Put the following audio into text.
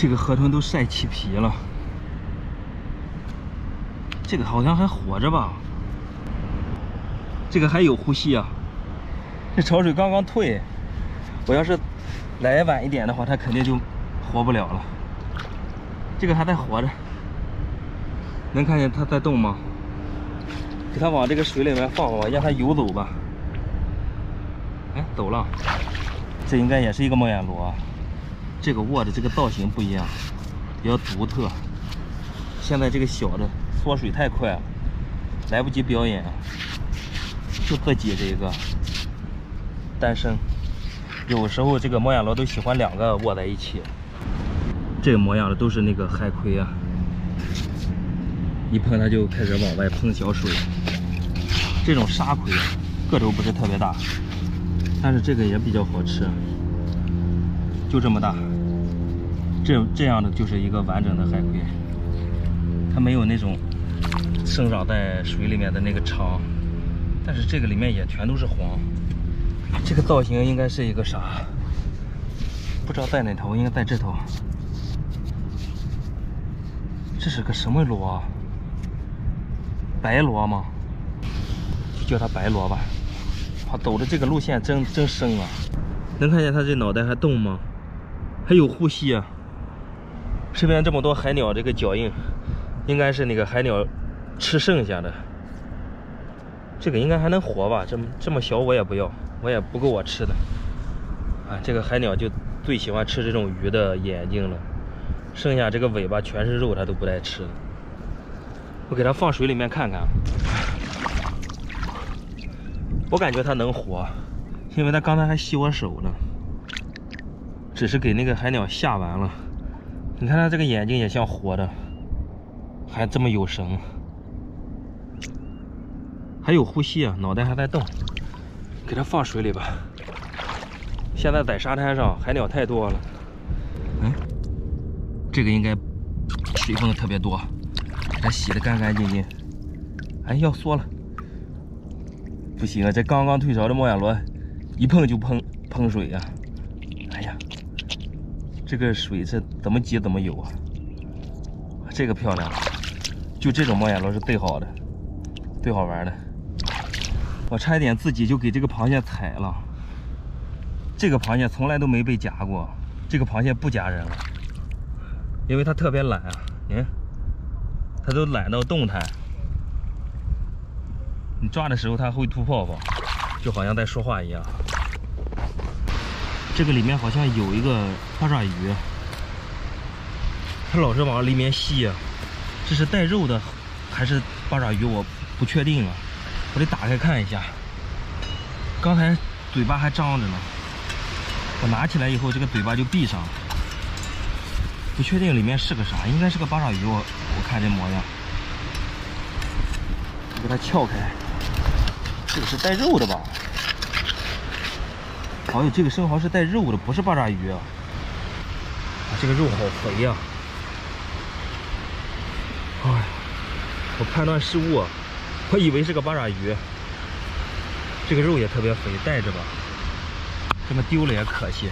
这个河豚都晒起皮了，这个好像还活着吧？这个还有呼吸啊！这潮水刚刚退，我要是来晚一点的话，它肯定就活不了了。这个还在活着，能看见它在动吗？给它往这个水里面放放，让它游走吧。哎，走了。这应该也是一个猫眼螺。这个握的这个造型不一样，比较独特。现在这个小的缩水太快了，来不及表演，就自己这个单身。有时候这个猫眼螺都喜欢两个握在一起。这个模样的都是那个海葵啊，一碰它就开始往外喷小水。这种沙葵个头不是特别大，但是这个也比较好吃，就这么大。这样的就是一个完整的海葵，它没有那种生长在水里面的那个长，但是这个里面也全都是黄。这个造型应该是一个啥？不知道在哪头，应该在这头。这是个什么螺啊？白螺吗？就叫它白螺吧。哇，走的这个路线真深啊！能看见它这脑袋还动吗？还有呼吸啊！这边这么多海鸟，这个脚印应该是那个海鸟吃剩下的。这个应该还能活吧？这么小我也不要，我也不够我吃的。啊，这个海鸟就最喜欢吃这种鱼的眼睛了，剩下这个尾巴全是肉，它都不带吃的。我给它放水里面看看，我感觉它能活，因为它刚才还吸我手呢，只是给那个海鸟吓完了。你看它这个眼睛也像活的，还这么有神，还有呼吸啊，脑袋还在动。给它放水里吧。现在在沙滩上海鸟太多了，这个应该水分特别多，给它洗得干干净净。哎，要缩了，不行啊！这刚刚退潮的猫眼螺，一碰就喷水呀！哎呀，这个水是怎么挤怎么有啊！这个漂亮，就这种猫眼螺是最好的，最好玩的。我差一点自己就给这个螃蟹踩了。这个螃蟹从来都没被夹过，这个螃蟹不夹人了，因为它特别懒啊。它都懒到动弹。你抓的时候它会吐泡泡，就好像在说话一样。这个里面好像有一个八爪鱼，它老是往里面吸啊。这是带肉的还是八爪鱼？我不确定啊，我得打开看一下。刚才嘴巴还张着呢，我拿起来以后，这个嘴巴就闭上了。不确定里面是个啥，应该是个八爪鱼。我看这模样，我给它撬开。这个是带肉的吧？好像这个生蚝是带肉的，不是八爪鱼啊！这个肉好肥呀！哎，我判断失误啊，我以为是个八爪鱼。这个肉也特别肥，带着吧，这么丢了也可惜。